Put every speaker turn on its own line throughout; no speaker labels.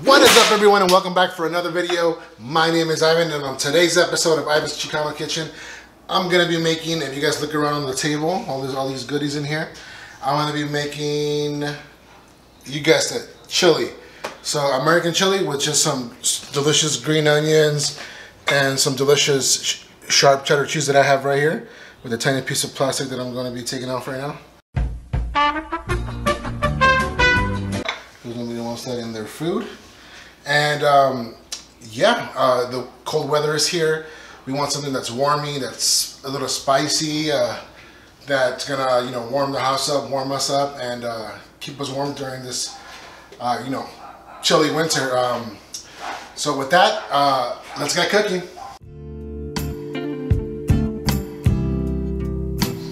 What is up, everyone, and welcome back for another video. My name is Ivan, and on today's episode of Ivans Chicano Kitchen, I'm gonna be making, if you guys look around the table, all these goodies in here, I'm gonna be making, you guessed it, chili. So American chili with just some delicious green onions and some delicious sharp cheddar cheese that I have right here with a tiny piece of plastic that I'm gonna be taking off right now. Who's gonna be the ones that in their food. And the cold weather is here. We want something that's warmy, that's a little spicy, that's gonna warm the house up, warm us up, and keep us warm during this chilly winter. So with that, let's get cooking.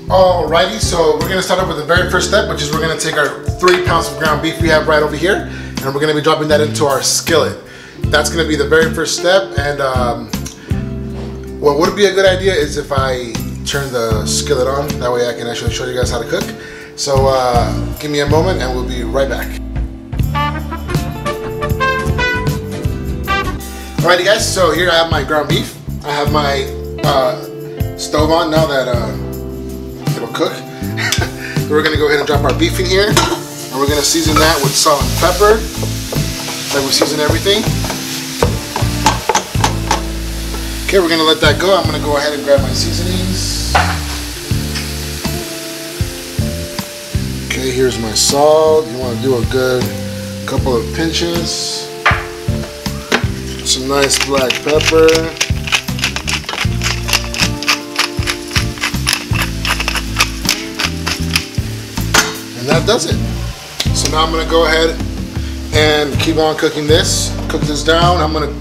Alrighty, so we're gonna start off with the very first step, which is we're gonna take our 3 pounds of ground beef we have right over here, and we're gonna be dropping that into our skillet. That's gonna be the very first step. And what would be a good idea is if I turn the skillet on. That way I can actually show you guys how to cook. So give me a moment and we'll be right back. Alrighty guys, so here I have my ground beef. I have my stove on now that it'll cook. We're gonna go ahead and drop our beef in here, and we're gonna season that with salt and pepper, like we season everything. Okay, we're gonna let that go. I'm gonna go ahead and grab my seasonings. Okay, here's my salt. You wanna do a good couple of pinches. Some nice black pepper. And that does it. So now I'm gonna go ahead and keep on cooking this. Cook this down. I'm gonna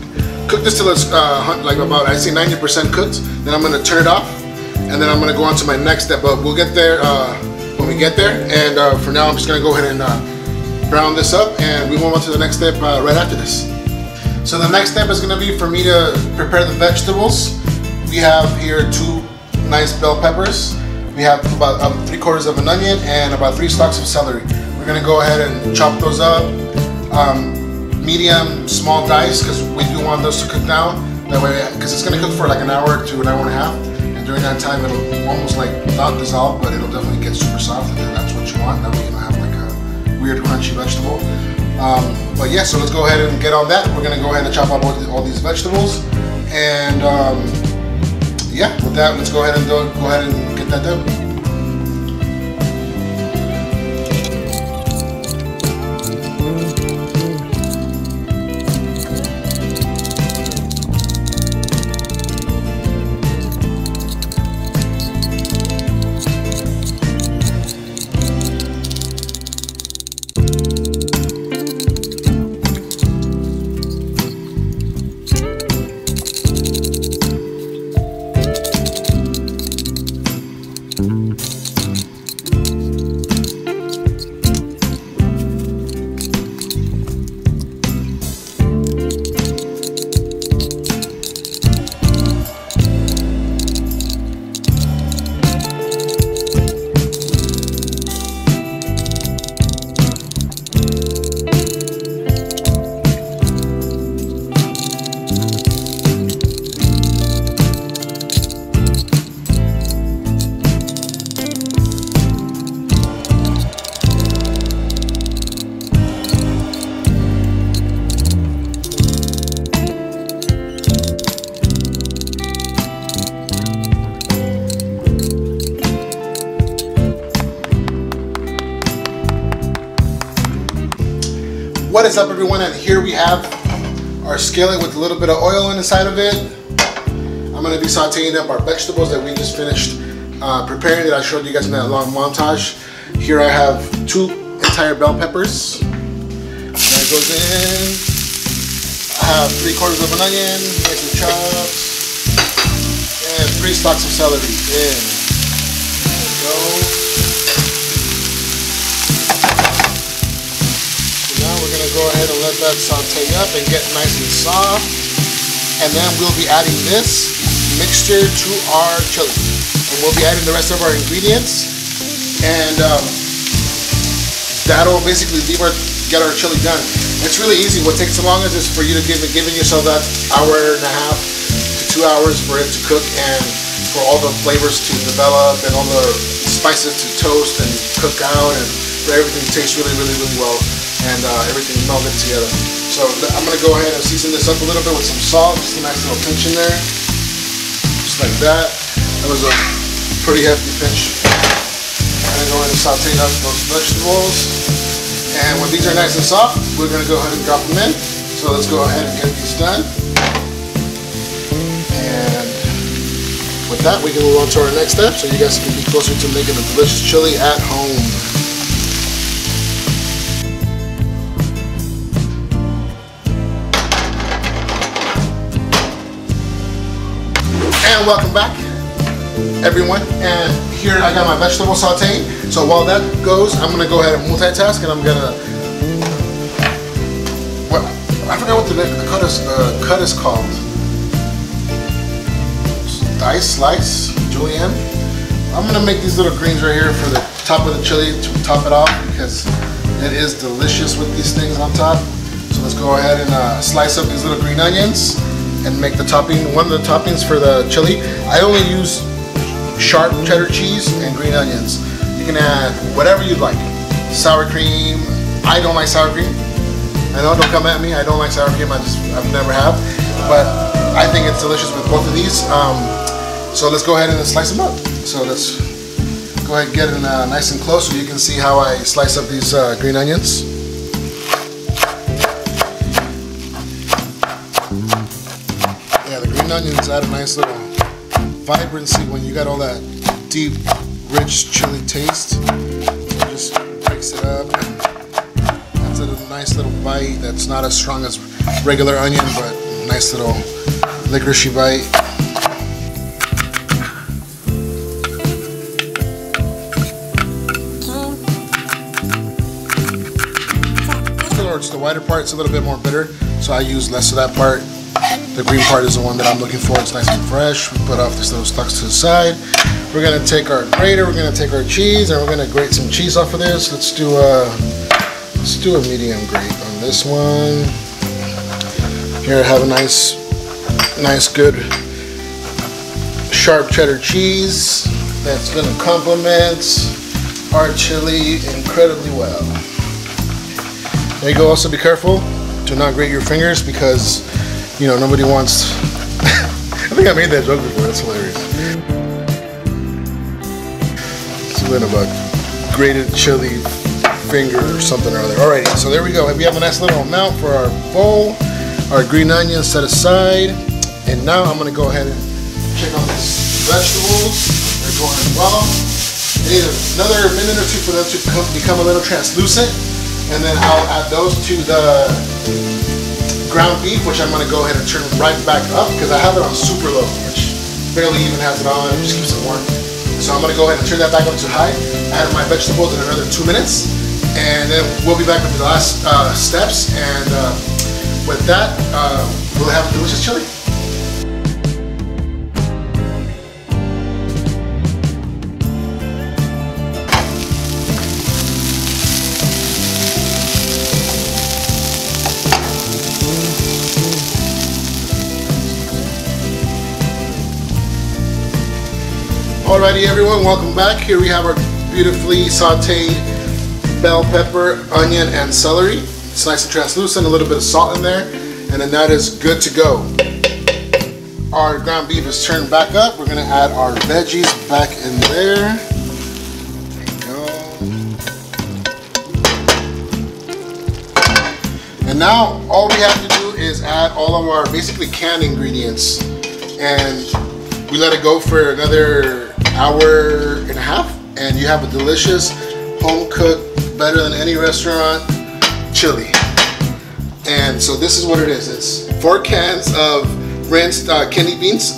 cook this till it's like about, I say 90% cooked. Then I'm gonna turn it off, and then I'm gonna go on to my next step. But we'll get there when we get there. And for now, I'm just gonna go ahead and brown this up, and we move on to the next step right after this. So the next step is gonna be for me to prepare the vegetables. We have here 2 nice bell peppers. We have about 3/4 of an onion and about 3 stalks of celery. We're gonna go ahead and chop those up, medium, small dice, because we do want those to cook down. That way, because it's gonna cook for like an hour to an hour and a half, and during that time it'll almost like not dissolve, but it'll definitely get super soft, and that's what you want. That way you don't have like a weird crunchy vegetable. But yeah, so let's go ahead and get on that. We're gonna go ahead and chop up all these vegetables, and yeah, with that, let's go ahead and get that done. What is up, everyone? And here we have our skillet with a little bit of oil inside of it. I'm going to be sauteing up our vegetables that we just finished preparing, that I showed you guys in that long montage. Here I have 2 entire bell peppers. That goes in. I have 3/4 of an onion, nicely chopped, and 3 stalks of celery in. There we go. We're going to go ahead and let that saute up and get nice and soft, and then we'll be adding this mixture to our chili, and we'll be adding the rest of our ingredients, and that'll basically leave get our chili done. It's really easy. What takes the longest is for you to giving yourself that hour and a half to 2 hours for it to cook and for all the flavors to develop and all the spices to toast and cook out and for everything to taste really, really, really well and everything melded together. So I'm going to go ahead and season this up a little bit with some salt, just a nice little pinch in there, just like that. That was a pretty hefty pinch. I'm going to go ahead and saute up those vegetables. And when these are nice and soft, we're going to go ahead and drop them in. So let's go ahead and get these done. And with that, we can move on to our next step so you guys can be closer to making a delicious chili at home. And welcome back, everyone. And here I got my vegetable sauteing. So while that goes, I'm gonna go ahead and multitask, and I'm gonna. Well, I forgot what the cut is called. Dice, slice, julienne. I'm gonna make these little greens right here for the top of the chili to top it off because it is delicious with these things on top. So let's go ahead and slice up these little green onions and make the topping. One of the toppings for the chili, I only use sharp cheddar cheese and green onions. You can add whatever you'd like. Sour cream. I don't like sour cream. I know, don't come at me. I don't like sour cream. I've never have. But I think it's delicious with both of these. So let's go ahead and slice them up. So let's go ahead and get it nice and close so you can see how I slice up these green onions. Yeah, the green onions add a nice little vibrancy when you got all that deep, rich chili taste. So just mix it up and that's a nice little bite that's not as strong as regular onion, but nice little licoricey bite. The whiter part is a little bit more bitter, so I use less of that part. The green part is the one that I'm looking for. It's nice and fresh. We put off these little stalks to the side. We're gonna take our grater, we're gonna take our cheese, and we're gonna grate some cheese off of this. Let's do a medium grate on this one. Here I have a nice good sharp cheddar cheese that's gonna complement our chili incredibly well. There you go. Also be careful. Do not grate your fingers because, you know, nobody wants... I think I made that joke before. That's hilarious. Something about grated chili finger or something or other. Alrighty, so there we go. We have a nice little amount for our bowl. Our green onions set aside. And now I'm going to go ahead and check on these vegetables. They're going well. They need another minute or two for them to become a little translucent. And then I'll add those to the ground beef, which I'm going to go ahead and turn right back up because I have it on super low, which barely even has it on. It just keeps it warm. So I'm going to go ahead and turn that back up to high, add my vegetables in another 2 minutes, and then we'll be back with the last steps. And with that, we'll have a delicious chili. Alrighty everyone, welcome back. Here we have our beautifully sauteed bell pepper, onion, and celery. It's nice and translucent, a little bit of salt in there, and then that is good to go. Our ground beef is turned back up. We're gonna add our veggies back in there. There you go. And now all we have to do is add all of our basically canned ingredients, and we let it go for another hour and a half, and you have a delicious home cooked, better than any restaurant chili. And so this is what it is. It's 4 cans of rinsed kidney beans.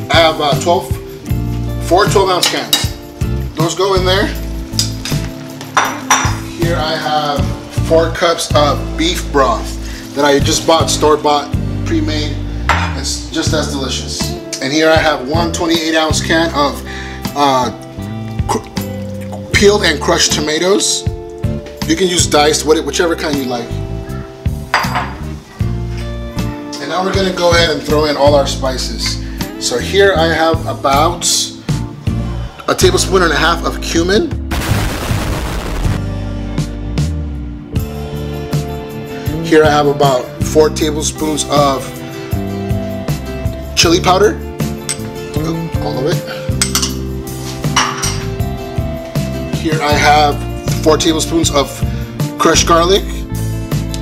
I have 4 12-ounce cans. Those go in there. Here I have 4 cups of beef broth that I just bought, store-bought, pre-made. It's just as delicious. And here I have 1 28-ounce can of peeled and crushed tomatoes. You can use diced, whichever kind you like. And now we're gonna go ahead and throw in all our spices. So here I have about 1.5 tablespoons of cumin. Here I have about 4 tablespoons of chili powder. All of it. Here I have 4 tablespoons of crushed garlic,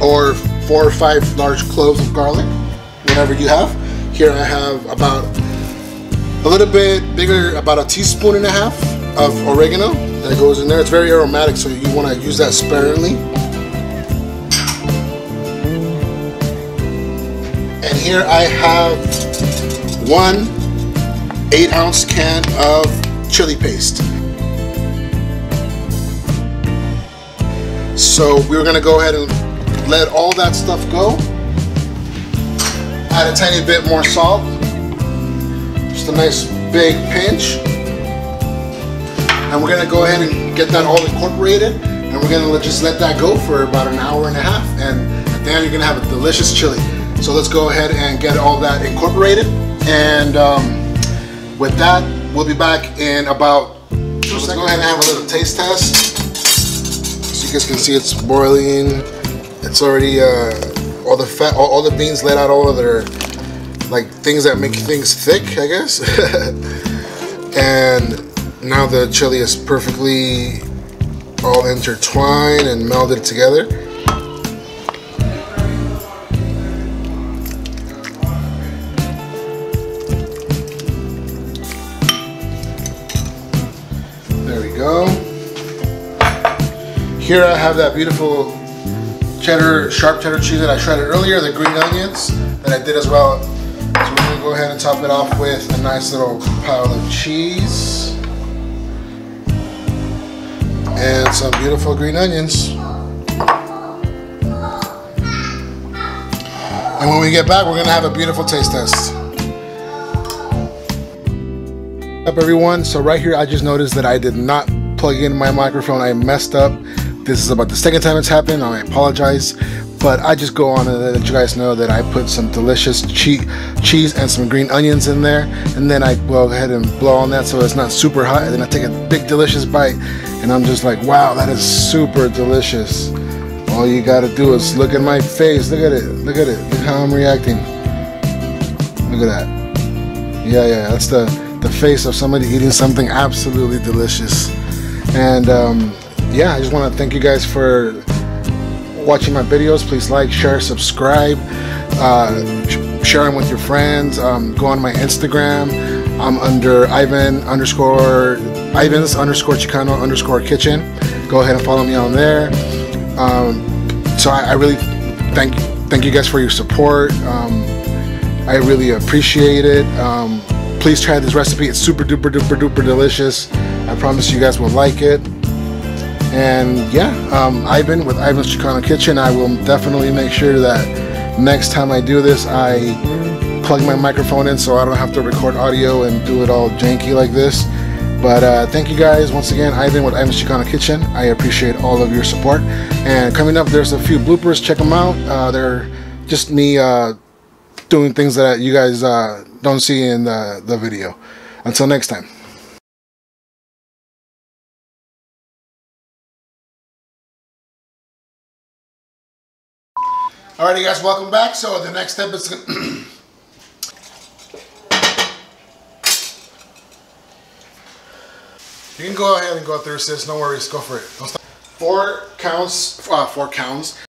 or 4 or 5 large cloves of garlic, whatever you have. Here I have about a little bit bigger, about 1.5 teaspoons of oregano that goes in there. It's very aromatic, so you want to use that sparingly. And here I have 1 8-ounce can of chili paste. So we're gonna go ahead and let all that stuff go. Add a tiny bit more salt. Just a nice big pinch. And we're gonna go ahead and get that all incorporated. And we're gonna just let that go for about 1.5 hours. And at the end, you're gonna have a delicious chili. So let's go ahead and get all that incorporated. And with that, we'll be back in about 2 seconds. Let's go ahead and have a little taste test. So you guys can see it's boiling. It's already all the fat, all the beans let out all of their like things that make things thick, I guess. And now the chili is perfectly all intertwined and melded together. There we go. Here I have that beautiful cheddar, sharp cheddar cheese that I shredded earlier, the green onions that I did as well. So we're gonna go ahead and top it off with a nice little pile of cheese and some beautiful green onions. And when we get back, we're gonna have a beautiful taste test. Up everyone, so right here I just noticed that I did not plug in my microphone. I messed up. This is about the second time it's happened. I apologize, but I just go on and let you guys know that I put some delicious cheese and some green onions in there, and then I go ahead and blow on that so it's not super hot, and then I take a big delicious bite, and I'm just like, wow, that is super delicious. All you gotta do is look at my face. Look at it. Look at it. Look how I'm reacting. Look at that. Yeah, that's the face of somebody eating something absolutely delicious. And yeah, I just want to thank you guys for watching my videos. Please like, share, subscribe, share them with your friends. Go on my Instagram. I'm under Ivans Chicano Kitchen. Go ahead and follow me on there. So I really thank you guys for your support. I really appreciate it. Please try this recipe. It's super duper duper duper delicious. I promise you guys will like it. And yeah, Ivan with Ivans Chicano Kitchen. I will definitely make sure that next time I do this, I plug my microphone in so I don't have to record audio and do it all janky like this. But thank you guys once again. Ivan with Ivans Chicano Kitchen. I appreciate all of your support. And coming up, there's a few bloopers. Check them out. They're just me doing things that you guys don't see in the video. Until next time. Alrighty guys, welcome back. So the next step is you can go ahead and go through, sis. No worries, go for it. Don't stop. 4 counts.